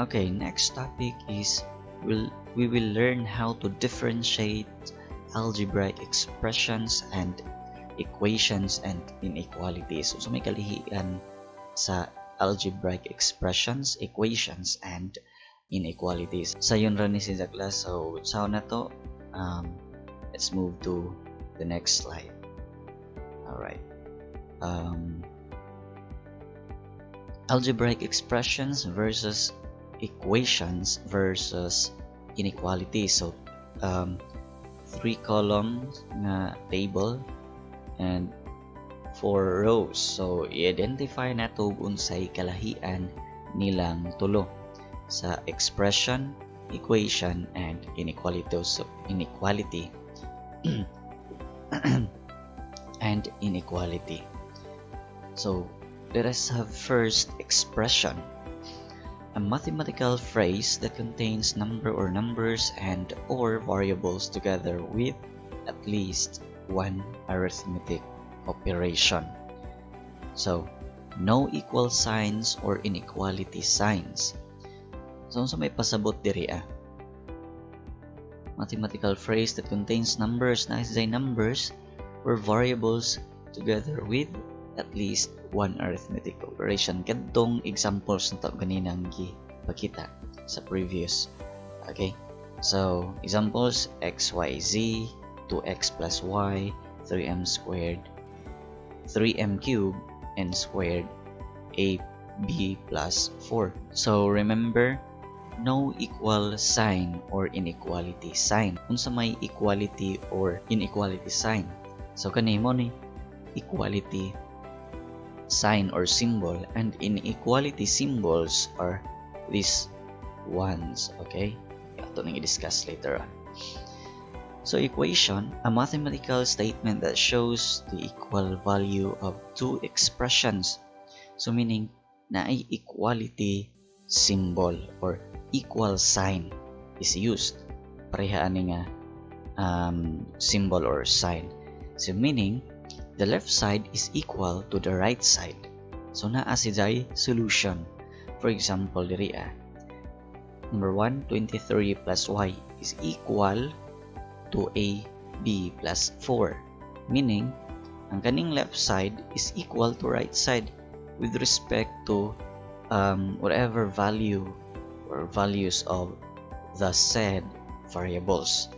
Okay, next topic is we will learn how to differentiate algebraic expressions and equations and inequalities. So may kalihian sa algebraic expressions, equations, and inequalities. Sa yun rin ni si class. So sa na to, let's move to the next slide. Alright. Algebraic expressions versus equations versus inequalities. So 3 columns na table and 4 rows. So i-identify nato unsay kalahian nilang tulo sa expression, equation, and inequality. So inequality and inequality. So let us have first expression. A mathematical phrase that contains number or numbers and or variables together with at least one arithmetic operation. So, no equal signs or inequality signs. So, sa may pasabot diri mathematical phrase that contains numbers na numbers or variables together with at least one arithmetic operation. Kadtong examples na to ganinang gipakita sa previous. Okay? So, examples, x, y, z, 2x plus y, 3m squared, 3m cubed, n squared, ab plus 4. So, remember, no equal sign or inequality sign. Unsa may equality or inequality sign? So, kanimo ni equality sign or symbol, and inequality symbols are these ones. Okay, ito nang i-discuss later on. So equation, a mathematical statement that shows the equal value of two expressions. So meaning na ay equality symbol or equal sign is used. Pareha ani nga symbol or sign. So meaning the left side is equal to the right side. So naa siya solution. For example, diri number 1, 23 plus y is equal to ab plus 4. Meaning, ang kaning left side is equal to right side with respect to whatever value or values of the said variables.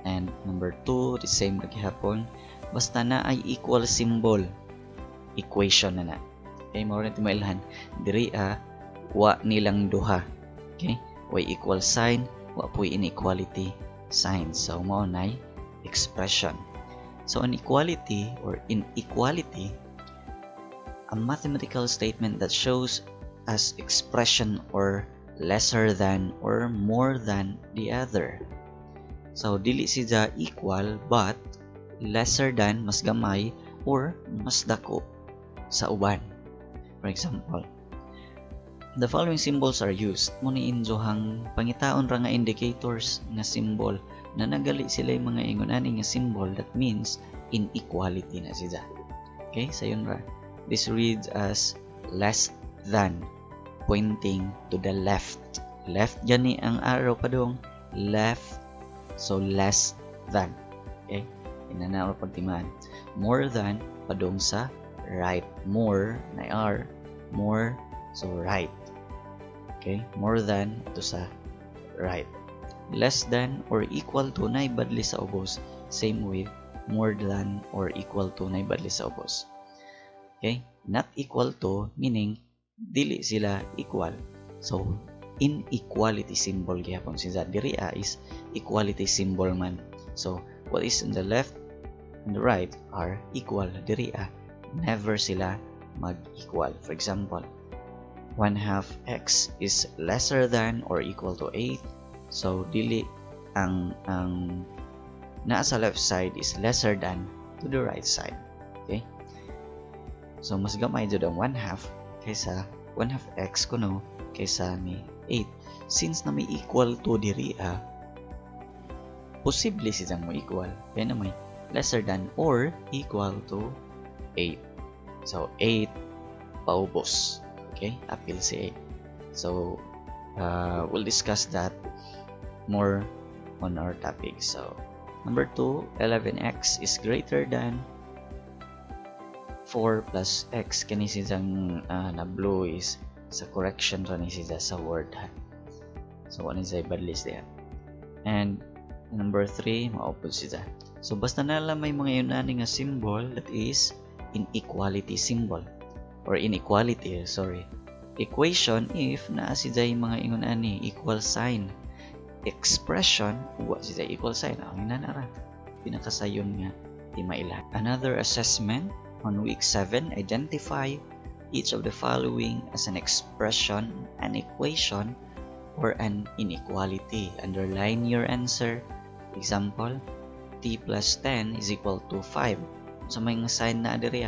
And number 2, the same naghihapon. Basta na ay equal symbol, equation na na. Okay, mao rin timailhan. Diri wa nilang duha. Okay? Way equal sign, wa po'y inequality sign. So mao nay expression. So an equality or inequality, a mathematical statement that shows as expression or lesser than or more than the other. So dili siya equal but lesser than, mas gamay, or mas dako sa uban. For example, the following symbols are used. Muni injohang pangitaon ra nga indicators nga symbol na nagali sila yung mga ingon-ani nga symbol, that means inequality na siya. Okay, sayon ra. This reads as less than, pointing to the left. Left gani ang arrow padong left, so less than. Okay? Inanaw pagtiman. More than padong sa right. More na r, more, so right. Okay, more than to sa right. Less than or equal to na ibadli sa ubos. Same with more than or equal to na ibadli sa ubos. Okay, not equal to meaning dili sila equal. So inequality symbol gyapon siya. Diri is equality symbol man. So what is in the left and the right are equal. Diri never sila mag-equal. For example, 1/2 x is lesser than or equal to 8. So dili ang naa sa left side is lesser than to the right side. Okay? So mas gamay jud ang 1/2 kaysa 1/2 x kuno kaysa ni 8. Since na may equal to diri posible silang mo equal. Kaya na may lesser than or equal to 8. So 8 paubos. Okay? Apil si 8. So we'll discuss that more on our topic. So number 2, 11x is greater than 4 plus x. Kani silang na blue is sa correction ra ni sila sa word. So one is a bad list there. And number 3, maupod sila. So basta nala may mga yunani nga symbol, that is inequality symbol or inequality, sorry. Equation if naa sila mga ingon ani equal sign. Expression wa sila equal sign. Ang inanara pinakasayon nga di mailan. Another assessment on week 7, identify each of the following as an expression, an equation, or an inequality. Underline your answer. Example, t plus 10 is equal to 5. So may nga sign na diri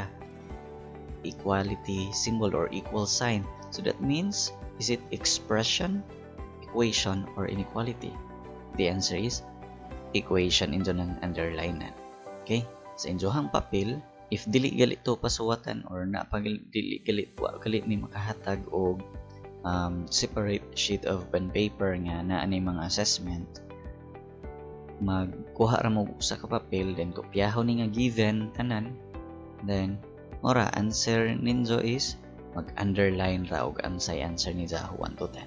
equality symbol or equal sign. So that means, is it expression, equation, or inequality? The answer is equation. Ito ng underline na. Okay? Sa injohang papel, if dili gali to pasuwatan or dili gali ni makahatag og separate sheet of pen paper nga naa ni mga assessment, magkuha ra mo usa ka papel, then kopyahon ni nga given tanan, then ora answer ninyo is mag-underline ra og ansay answer ni sa 1 to 10.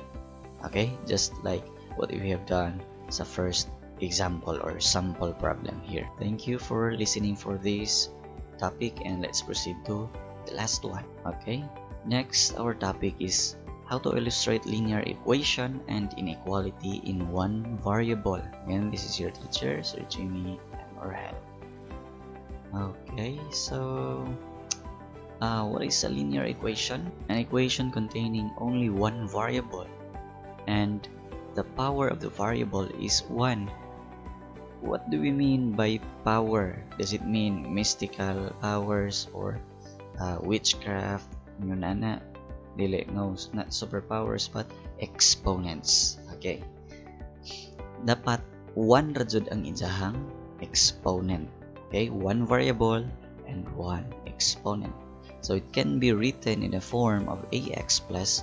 Okay, just like what we have done sa first example or sample problem here. Thank you for listening for this topic, and let's proceed to the last one. Okay, next our topic is how to illustrate linear equation and inequality in one variable. Again, this is your teacher, Sir Jimmy Morel. Okay, so what is a linear equation? An equation containing only one variable and the power of the variable is 1. What do we mean by power? Does it mean mystical powers or witchcraft? Nana, dili, no, not superpowers but exponents. Okay, dapat 1 rajud ang ijahang exponent. Okay, 1 variable and 1 exponent. So it can be written in the form of ax plus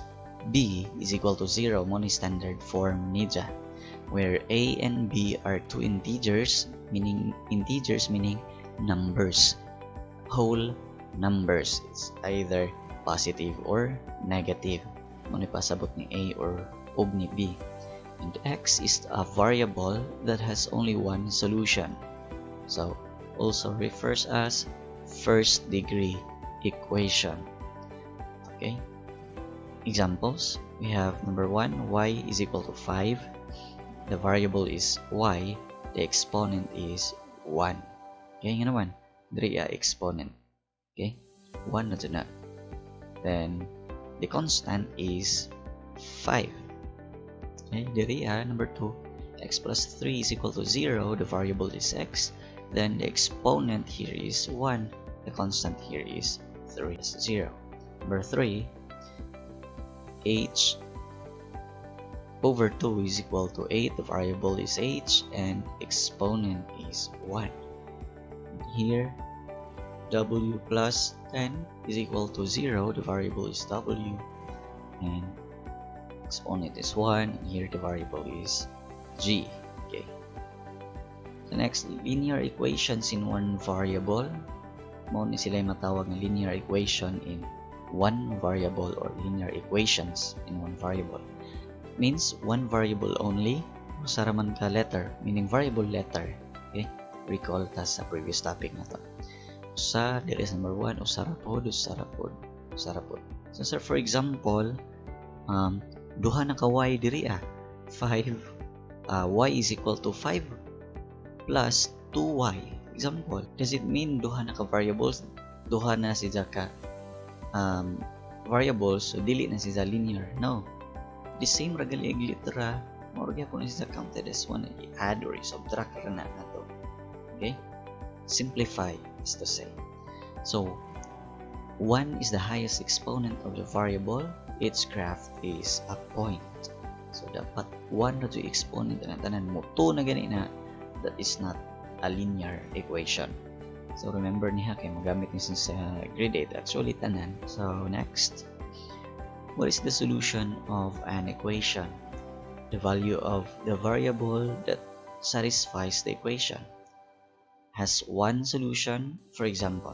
b is equal to 0, mo ni standard form nija, where a and b are 2 integers meaning numbers, whole numbers. It's either positive or negative, mo ni pasabot ni a or ug ni b. And x is a variable that has only one solution, so also refers as first degree equation. Okay, examples, we have number 1, y is equal to 5. The variable is y, the exponent is 1. Okay, nga naman diri exponent. Okay, 1 na dyan na. Then the constant is 5. Okay, diri number 2, x plus 3 is equal to 0. The variable is x, then the exponent here is 1, the constant here is 3 is 0. Number 3, h over 2 is equal to 8. The variable is h and exponent is 1. Here w plus 10 is equal to 0. The variable is w and exponent is 1. And here the variable is g. Okay. The next, linear equations in one variable. Mo ni sila matawag na linear equation in one variable or linear equations in one variable. Means one variable only, usara man ka letter, meaning variable letter. Okay, recall ta sa previous topic na to. Sa there is number 1, usara pod. So sir, for example, duha na ka y diri 5, y is equal to 5 plus 2y. Example, does it mean duha na ka variables, duha na sila ka variables, so dili na sila linear? No, the same ragali ag litera, more gyapon sila counted as one, i-add or i-subtract ra na nato. Okay, simplify is to say. So 1 is the highest exponent of the variable, its graph is a point. So dapat 1 na to exponent na tanan mo 2 na gani na, that is not a linear equation. So remember niya kay magamit niya sa grade 8 actually tanan. So next, what is the solution of an equation? the value of the variable that satisfies the equation has one solution. For example,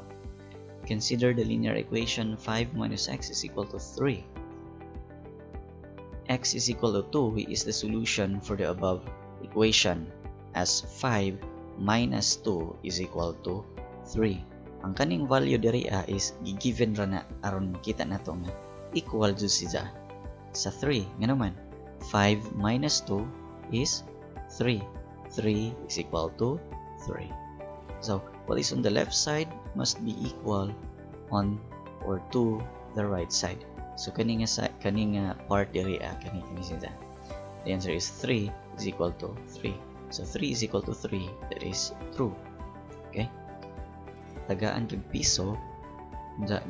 consider the linear equation 5 minus x is equal to 3. X is equal to 2 is the solution for the above equation, as 5 minus 2 is equal to 3. Ang kaning value diri is given ra na aron makita nato nga equal to siya sa 3. Nga naman 5 minus 2 is 3. 3 is equal to 3. So what is on the left side must be equal on or to the right side. So kaning part diri kani siya. The answer is 3 is equal to 3. So 3 is equal to 3, that is true. Okay? Tagaan pag piso,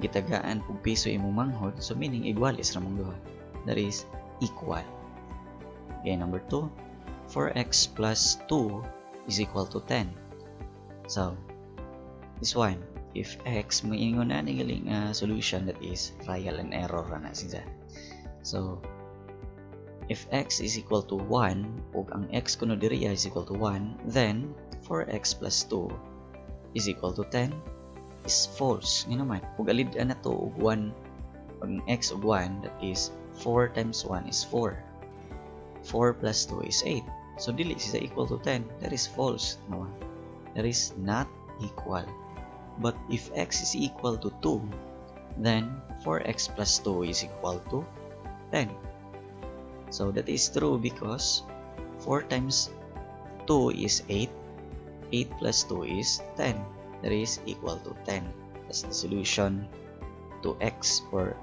gitagaan pag piso imong manghod, so meaning igualis ra mong duha. That is equal. Okay, number 2. 4x plus 2 is equal to 10. So this one, if x maingon na galing solution, that is trial and error ra na siya. So if x is equal to 1 ug ang x kuno diri is equal to 1, then 4x plus 2 is equal to 10 is false. Nga naman, ug alid-an na to ug 1, ang x ug 1, that is 4 times 1 is 4. 4 plus 2 is 8. So dili siya equal to 10. That is false. No? That is not equal. But if x is equal to 2, then 4x plus 2 is equal to 10. So that is true because 4 times 2 is 8. 8 plus 2 is 10. That is equal to 10. That's the solution to x, or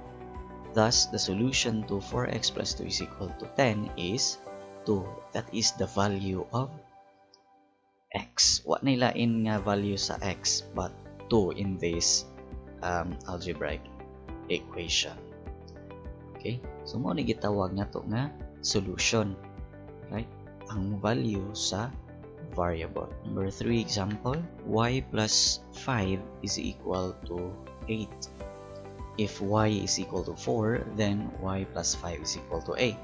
thus the solution to 4x plus 2 is equal to 10 is 2. That is the value of x. Wa na lain nga value sa x but 2 in this algebraic equation. Okay? So mo ni gitawag nato nga solution, right? Ang value sa variable. Number 3 example, y plus 5 is equal to 8. If y is equal to 4, then y plus 5 is equal to 8.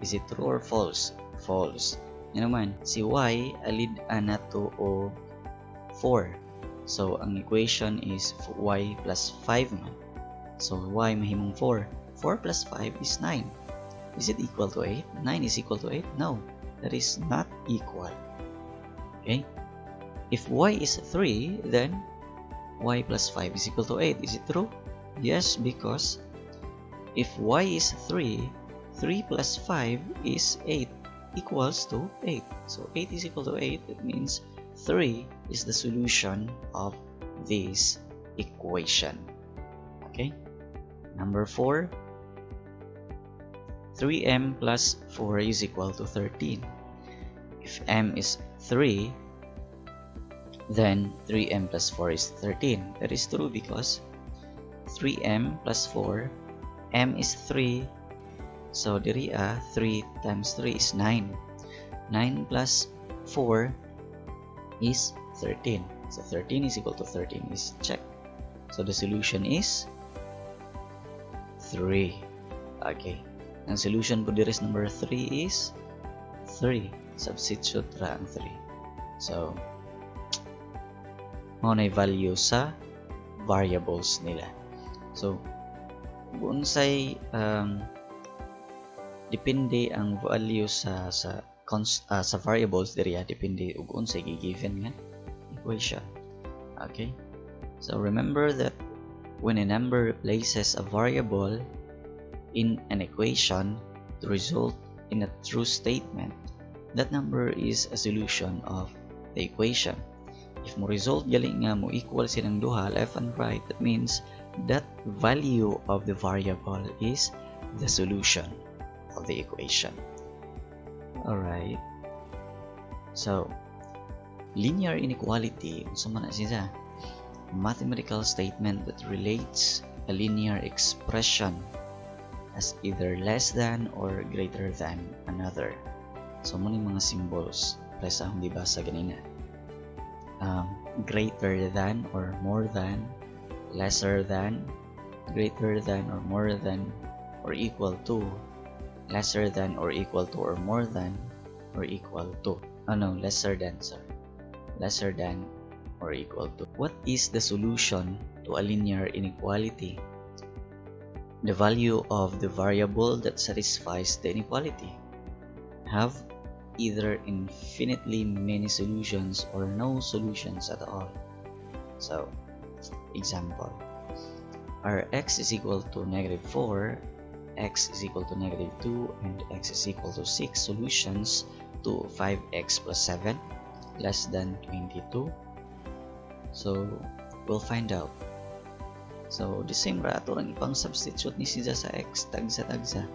Is it true or false? False. Yan naman, si y alid-an nato o 4. So ang equation is y plus 5 man. So y mahimong 4. 4 plus 5 is 9. Is it equal to 8? 9 is equal to 8? No, that is not equal. Okay? If y is 3, then y plus 5 is equal to 8. Is it true? Yes, because if y is 3, 3 plus 5 is 8, equals to 8. So 8 is equal to 8. That means 3 is the solution of this equation. Okay? Number 4. 3m plus 4 is equal to 13. If m is 3, then 3m plus 4 is 13. That is true because 3m plus 4, m is 3, so diri 3 times 3 is 9. 9 plus 4 is 13. So 13 is equal to 13 is check. So the solution is 3. Okay. Ang solution po diri is number 3 is 3. Substitute ra ang 3. So mao na value sa variables nila. So unsay depende ang value sa variables diri depende ug unsay given nga equation. Okay? So remember that when a number replaces a variable in an equation to result in a true statement, that number is a solution of the equation. If mo result gali nga mo equal silang duha left and right, that means that value of the variable is the solution of the equation. Alright. So linear inequality, unsa man na siya? Mathematical statement that relates a linear expression as either less than or greater than another. So mo mga symbols para sa akong dibasa ganina. Greater than or more than, lesser than, greater than or more than, or equal to, lesser than or equal to or more than or equal to. Oh no, lesser than, sorry. Lesser than or equal to. What is the solution to a linear inequality? The value of the variable that satisfies the inequality. Have either infinitely many solutions or no solutions at all. So, example. Our x is equal to -4, x is equal to -2, and x is equal to 6 solutions to 5x plus 7 less than 22. So, we'll find out. So, the same rato ang ipang substitute ni siya sa x, tagsa-tagsa.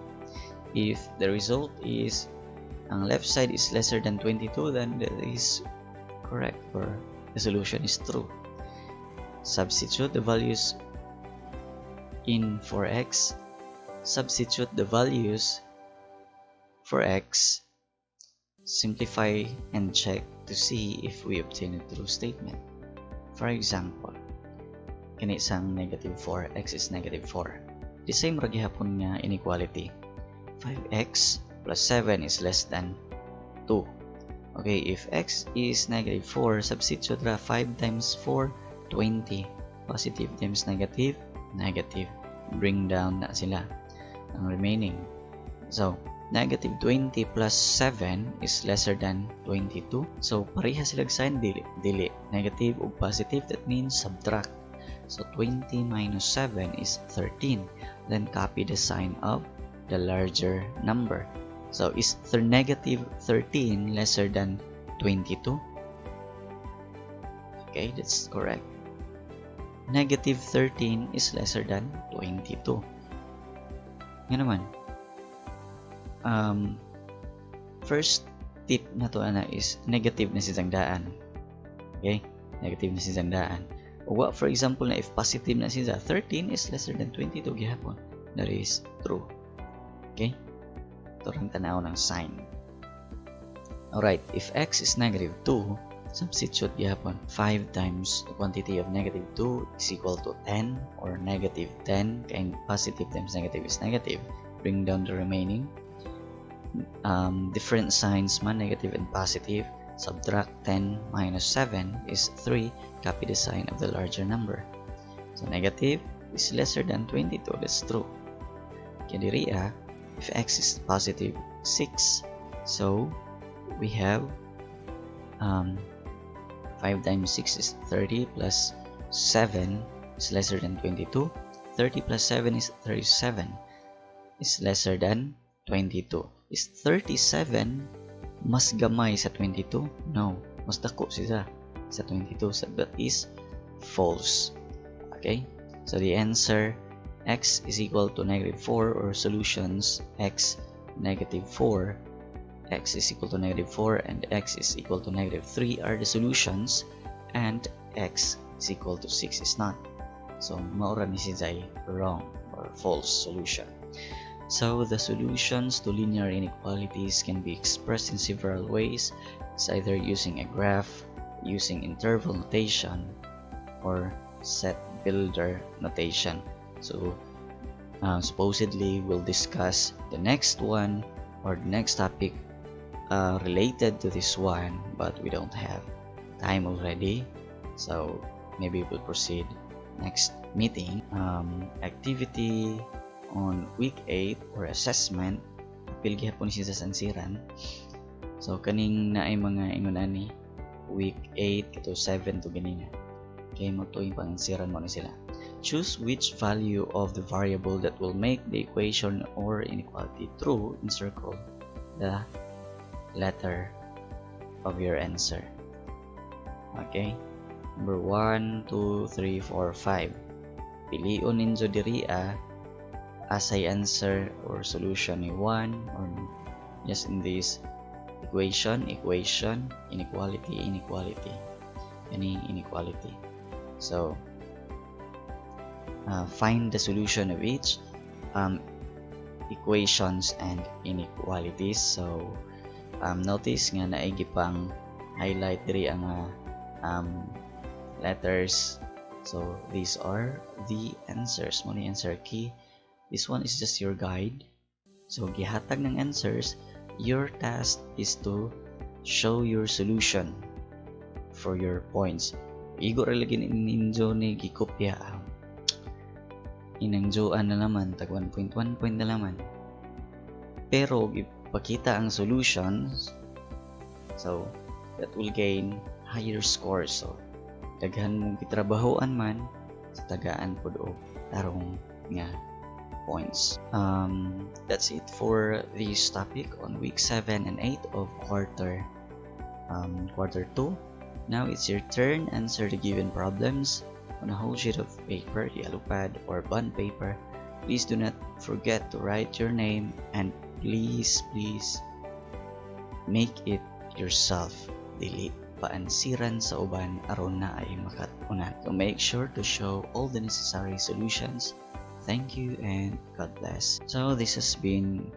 If the result is ang left side is lesser than 22, then that is correct, or the solution is true. Substitute the values in for x. Substitute the values for x. Simplify and check to see if we obtain a true statement. For example, kani isang -4, x is -4. The same ra gihapon nga inequality. 5x plus 7 is less than 2. Okay, if x is -4, substitute ra 5 times 4, 20. Positive times negative, negative. Bring down na sila ang remaining. So, -20 plus 7 is lesser than 22. So, pareha silang sign, dili. Negative ug positive, that means subtract. So, 20 minus 7 is 13. Then, copy the sign of the larger number. So, is -13 lesser than 22? Okay, that's correct. -13 is lesser than 22. Nga naman. First tip na to ana is negative na si daan. Okay? Negative na si daan. Or for example na if positive na siya, 13 is lesser than 22 gihapon. That is true. Okay? Ito rin tanaw ng sign. Alright, if x is -2, substitute gihapon 5 times the quantity of -2 is equal to 10, or -10, and positive times negative is negative. Bring down the remaining. Different signs man, negative and positive. Subtract 10 minus 7 is 3. Copy the sign of the larger number. So negative is lesser than 22. That's true. Kaya diri if x is positive 6, so we have 5 times 6 is 30 plus 7 is lesser than 22. 30 plus 7 is 37 is lesser than 22. Is 37 mas gamay sa 22? No, mas dako siya sa 22. So that is false. Okay, so the answer x is equal to -4, or solutions x -4, x is equal to -4, and x is equal to -3 are the solutions, and x is equal to 6 is not. So maura ni siya wrong or false solution. So the solutions to linear inequalities can be expressed in several ways. It's either using a graph, using interval notation, or set builder notation. So supposedly we'll discuss the next one or the next topic related to this one, but we don't have time already, so maybe we'll proceed next meeting. Activity on week 8 or assessment, pilgi hapon siya sa sansiran. So kaning naay mga ingon ani week 8 to 7 to ganina, kay mo to yung pansiran mo na sila. Choose which value of the variable that will make the equation or inequality true. Encircle the letter of your answer. Okay, number 1, 2, 3, 4, 5. Piliun ninyo diri as I answer or solution ni 1, or just in this equation, inequality, any inequality. So find the solution of each equations and inequalities. So notice nga naigi pang highlight diri ang letters. So these are the answers. Mo ni answer key. This one is just your guide. So gihatag ng answers, your task is to show your solution for your points. Igo ra lagi ninjo ni gikopya. Inangjoan na naman tag 1.1 point na naman. Pero ipakita ang solutions, so that will gain higher scores. So daghan mong gitrabahoan man sa tagaan pod og tarong nga points. That's it for this topic on week 7 and 8 of quarter 2. Now it's your turn. Answer the given problems on a whole sheet of paper, yellow pad or bond paper. Please do not forget to write your name, and please make it yourself. Dili paansiran sa uban aron na ay makatunan. So make sure to show all the necessary solutions. Thank you and God bless. So this has been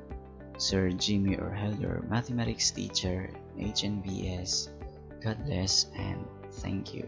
Sir Jimmy Orhel, your mathematics teacher in HNBS. God bless and thank you.